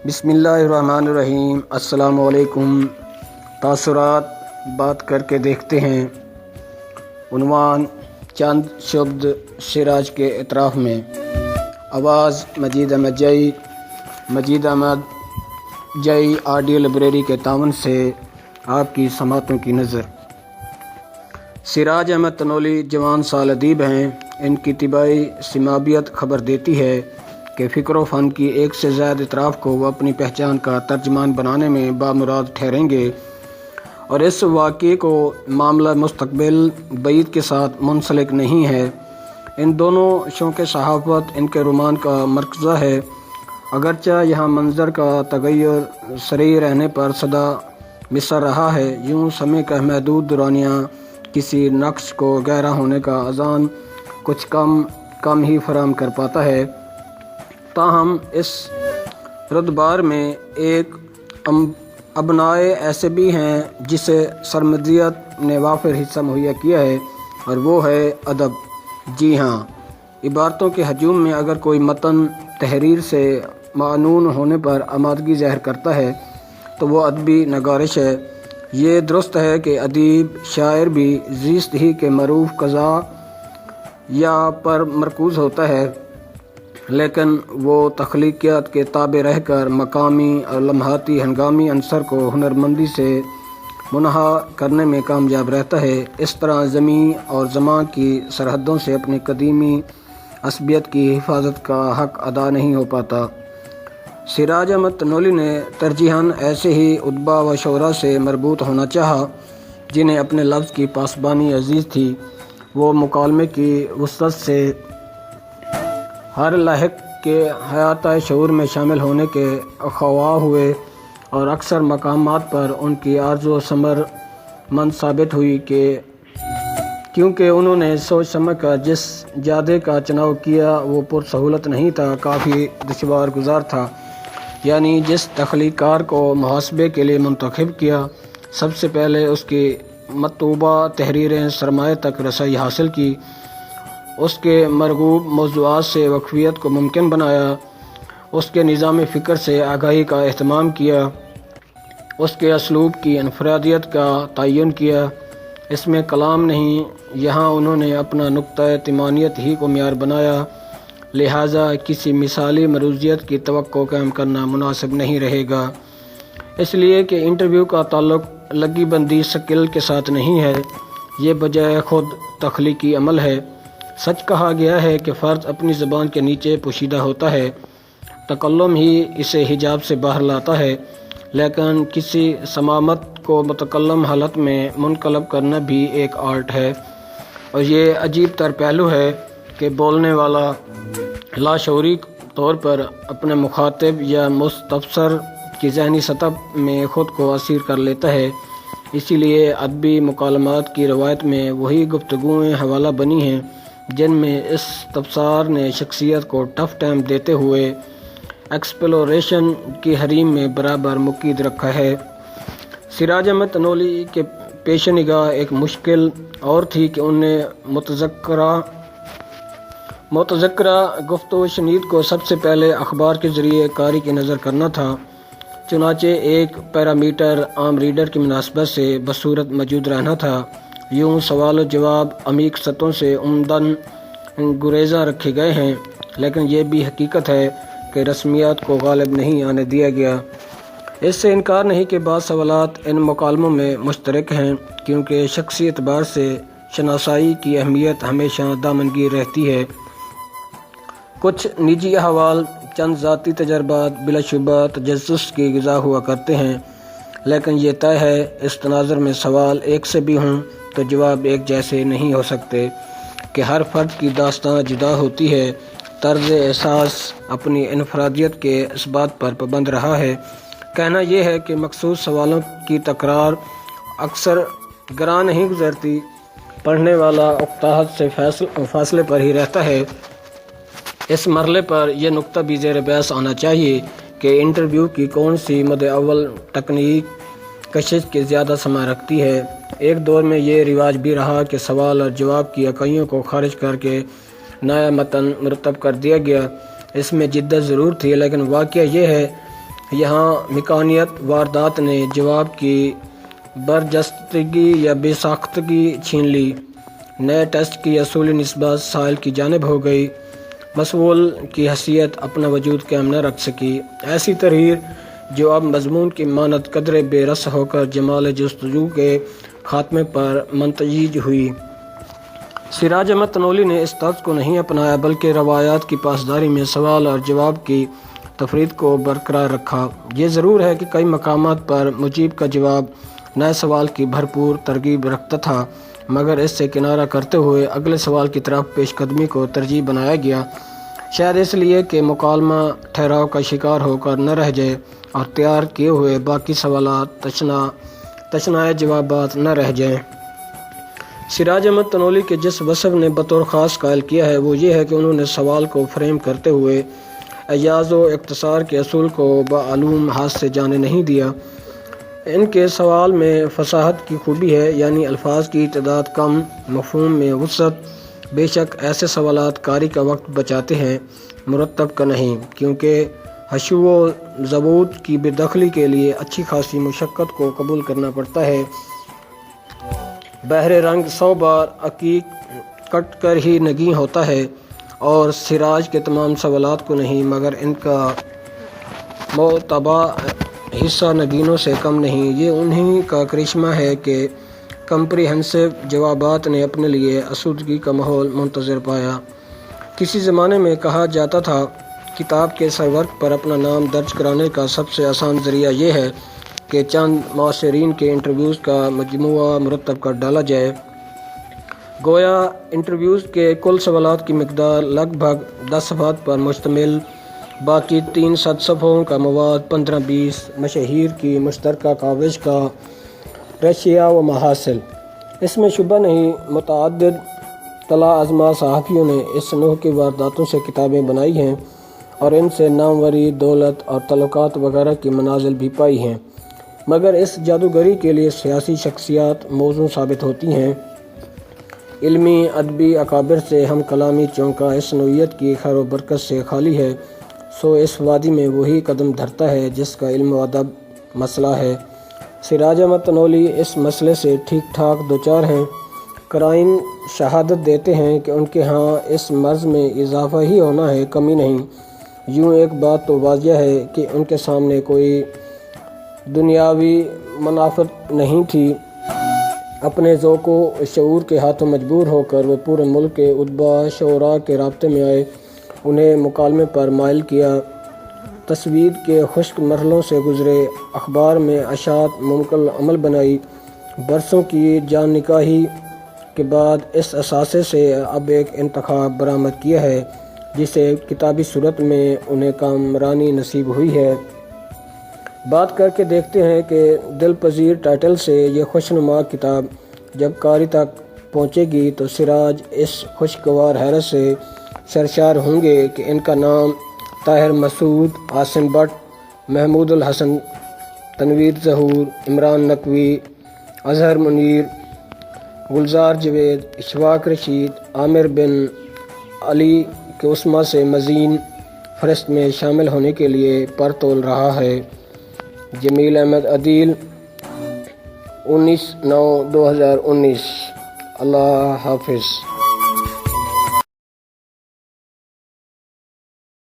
بسم اللہ الرحمن الرحیم۔ السلام علیکم۔ تاثرات بات کر کے دیکھتے ہیں۔ عنوان چند شبد سراج کے اطراف میں۔ آواز مجید احمد جئی۔ مجید احمد جئی آڈیو لائبریری کے تعاون سے آپ کی سماعتوں کی نظر۔ سراج احمد تنولی جوان سال ادیب ہیں۔ ان کی طباعی سمابیت خبر دیتی ہے کہ فکر و فن کی ایک سے زائد اطراف کو وہ اپنی پہچان کا ترجمان بنانے میں بامراد ٹھہریں گے، اور اس واقعے کو معاملہ مستقبل بعید کے ساتھ منسلک نہیں ہے۔ ان دونوں شوق صحافت ان کے رومان کا مرکزہ ہے، اگرچہ یہاں منظر کا تغیر سرئی رہنے پر سدا مصر رہا ہے۔ یوں سمے کا محدود دورانیہ کسی نقش کو گہرا ہونے کا اذان کچھ کم ہی فراہم کر پاتا ہے۔ تاہم اس ردبار میں ایک ابنائے ایسے بھی ہیں جسے سرمدیت نے وافر حصہ مہیا کیا ہے، اور وہ ہے ادب۔ جی ہاں، عبارتوں کے ہجوم میں اگر کوئی متن تحریر سے معنون ہونے پر آمادگی ظاہر کرتا ہے تو وہ ادبی نگارش ہے۔ یہ درست ہے کہ ادیب شاعر بھی زیست ہی کے معروف قضا یا پر مرکوز ہوتا ہے، لیکن وہ تخلیقیات کے تابع رہ کر مقامی اور لمحاتی ہنگامی عنصر کو ہنرمندی سے منہا کرنے میں کامیاب رہتا ہے۔ اس طرح زمین اور زمان کی سرحدوں سے اپنی قدیمی عصبیت کی حفاظت کا حق ادا نہیں ہو پاتا۔ سراج احمد تنولی نے ترجیحاً ایسے ہی ادبا و شعراء سے مربوط ہونا چاہا جنہیں اپنے لفظ کی پاسبانی عزیز تھی۔ وہ مکالمے کی وسعت سے ہر لاحق کے حیاتِ شعور میں شامل ہونے کے خواہاں ہوئے، اور اکثر مقامات پر ان کی آرزو و ثمر مند ثابت ہوئی کہ کیونکہ انہوں نے سوچ سمجھ کر جس جادے کا چناؤ کیا وہ پرسہولت نہیں تھا، کافی دشوار گزار تھا۔ یعنی جس تخلیق کار کو محاسبے کے لیے منتخب کیا، سب سے پہلے اس کی مطلوبہ تحریریں سرمایہ تک رسائی حاصل کی، اس کے مرغوب موضوعات سے واقفیت کو ممکن بنایا، اس کے نظام فکر سے آگاہی کا اہتمام کیا، اس کے اسلوب کی انفرادیت کا تعین کیا۔ اس میں کلام نہیں، یہاں انہوں نے اپنا نقطۂ تمانیت ہی کو معیار بنایا، لہٰذا کسی مثالی مروزیت کی توقع قائم کرنا مناسب نہیں رہے گا۔ اس لیے کہ انٹرویو کا تعلق لگی بندی سکل کے ساتھ نہیں ہے، یہ بجائے خود تخلیقی عمل ہے۔ سچ کہا گیا ہے کہ فرد اپنی زبان کے نیچے پوشیدہ ہوتا ہے، تکلم ہی اسے حجاب سے باہر لاتا ہے، لیکن کسی صمامت کو متکلم حالت میں منقلب کرنا بھی ایک آرٹ ہے، اور یہ عجیب تر پہلو ہے کہ بولنے والا لاشعوری طور پر اپنے مخاطب یا مستبصر کی ذہنی سطح میں خود کو اسیر کر لیتا ہے۔ اسی لیے ادبی مکالمات کی روایت میں وہی گفتگویں حوالہ بنی ہیں جن میں اس تبصار نے شخصیت کو ٹف ٹائم دیتے ہوئے ایکسپلوریشن کی حریم میں برابر مقید رکھا ہے۔ سراج احمد تنولی کے پیش نگاہ ایک مشکل اور تھی کہ انہیں متذکرہ گفتگو و شنید کو سب سے پہلے اخبار کے ذریعے قاری کی نظر کرنا تھا، چنانچہ ایک پیرامیٹر عام ریڈر کی مناسبت سے بصورت موجود رہنا تھا۔ یوں سوال و جواب عمیق سطحوں سے عمدن گریزاں رکھے گئے ہیں، لیکن یہ بھی حقیقت ہے کہ رسمیات کو غالب نہیں آنے دیا گیا۔ اس سے انکار نہیں کہ بعض سوالات ان مکالموں میں مشترک ہیں، کیونکہ شخصی اعتبار سے شناسائی کی اہمیت ہمیشہ دامنگیر رہتی ہے۔ کچھ نجی احوال، چند ذاتی تجربات بلا شبہ تجسس کی غذا ہوا کرتے ہیں، لیکن یہ طے ہے اس تناظر میں سوال ایک سے بھی ہوں تو جواب ایک جیسے نہیں ہو سکتے، کہ ہر فرد کی داستان جدا ہوتی ہے، طرز احساس اپنی انفرادیت کے اس بات پر پابند رہا ہے۔ کہنا یہ ہے کہ مخصوص سوالوں کی تکرار اکثر گراں نہیں گزرتی، پڑھنے والا اقتحط سے فاصلے پر ہی رہتا ہے۔ اس مرحلے پر یہ نقطہ بھی زیر بحث آنا چاہیے کہ انٹرویو کی کون سی مد اول تکنیک کشش کے زیادہ سماں رکھتی ہے۔ ایک دور میں یہ رواج بھی رہا کہ سوال اور جواب کی اکائیوں کو خارج کر کے نیا متن مرتب کر دیا گیا۔ اس میں جدت ضرور تھی، لیکن واقعہ یہ ہے یہاں مکانیت واردات نے جواب کی برجستگی یا بے ساختگی چھین لی۔ نئے ٹیسٹ کی اصولی نسبت سائل کی جانب ہو گئی۔ مسئول کی حیثیت اپنا وجود قائم نہ رکھ سکی۔ ایسی تحریر جو اب مضمون کی مانند قدرے بے رس ہو کر جمال جستجو کے خاتمے پر منتج ہوئی۔ سراج احمد تنولی نے اس طرز کو نہیں اپنایا بلکہ روایات کی پاسداری میں سوال اور جواب کی تفرید کو برقرار رکھا۔ یہ ضرور ہے کہ کئی مقامات پر مجیب کا جواب نئے سوال کی بھرپور ترغیب رکھتا تھا، مگر اس سے کنارہ کرتے ہوئے اگلے سوال کی طرف پیش قدمی کو ترجیح بنایا گیا، شاید اس لیے کہ مکالمہ ٹھہراؤ کا شکار ہو کر نہ رہ جائے اور تیار کیے ہوئے باقی سوالات تشنائے جوابات نہ رہ جائیں۔ سراج احمد تنولی کے جس وصف نے بطور خاص قائل کیا ہے وہ یہ ہے کہ انہوں نے سوال کو فریم کرتے ہوئے ایاز و اختصار کے اصول کو بعلوم ہاتھ سے جانے نہیں دیا۔ ان کے سوال میں فصاحت کی خوبی ہے، یعنی الفاظ کی تعداد کم، مفہوم میں وسعت۔ بے شک ایسے سوالات قاری کا وقت بچاتے ہیں، مرتب کا نہیں، کیونکہ حشو و ضبط کی بے دخلی کے لیے اچھی خاصی مشقت کو قبول کرنا پڑتا ہے۔ بحر رنگ 100 بار عقیق کٹ کر ہی نگیں ہوتا ہے، اور سراج کے تمام سوالات کو نہیں مگر ان کا معتبع حصہ نگینوں سے کم نہیں۔ یہ انہی کا کرشمہ ہے کہ کمپریہنسو جوابات نے اپنے لیے آسودگی کا ماحول منتظر پایا۔ کسی زمانے میں کہا جاتا تھا، کتاب کے سرورق پر اپنا نام درج کرانے کا سب سے آسان ذریعہ یہ ہے کہ چند معاصرین کے انٹرویوز کا مجموعہ مرتب کر ڈالا جائے۔ گویا انٹرویوز کے کل سوالات کی مقدار لگ بھگ 10 صفحات پر مشتمل، باقی 300 صفحوں کا مواد 15-20 مشاہیر کی مشترکہ کاوش کا ریشیا و محاصل۔ اس میں شبہ نہیں متعدد طلع ازما صحافیوں نے اس نوع کی وارداتوں سے کتابیں بنائی ہیں اور ان سے ناموری، دولت اور تعلقات وغیرہ کی منازل بھی پائی ہیں، مگر اس جادوگری کے لیے سیاسی شخصیات موزوں ثابت ہوتی ہیں۔ علمی ادبی اکابر سے ہم کلامی چونکہ اس نوعیت کی خیر و برکت سے خالی ہے، سو اس وادی میں وہی قدم دھرتا ہے جس کا علم و ادب مسئلہ ہے۔ سراج احمد تنولی اس مسئلے سے ٹھیک ٹھاک دوچار ہیں۔ قرائن شہادت دیتے ہیں کہ ان کے ہاں اس مرض میں اضافہ ہی ہونا ہے، کمی نہیں۔ یوں ایک بات تو واضح ہے کہ ان کے سامنے کوئی دنیاوی منافعت نہیں تھی۔ اپنے ذوق و شعور کے ہاتھوں مجبور ہو کر وہ پورے ملک کے ادبا شعراء کے رابطے میں آئے، انہیں مکالمے پر مائل کیا، تصویر کے خشک مرحلوں سے گزرے، اخبار میں اشاعت ممکن عمل بنائی۔ برسوں کی جان نکاحی کے بعد اس اثاثے سے اب ایک انتخاب برآمد کیا ہے جسے کتابی صورت میں انہیں کامرانی نصیب ہوئی ہے۔ بات کر کے دیکھتے ہیں کہ دل پذیر ٹائٹل سے یہ خوشنما کتاب جب قاری تک پہنچے گی تو سراج اس خوشگوار حیرت سے سرشار ہوں گے کہ ان کا نام طاہر مسعود، عاصم بٹ، محمود الحسن، تنویر ظہور، عمران نقوی، اظہر منیر، گلزار جاوید، اشفاق رشید، عامر بن علی کے عثمہ سے مزین فہرست میں شامل ہونے کے لیے پر تول رہا ہے۔ جمیل احمد عدیل، 19/9/2019۔ اللہ حافظ۔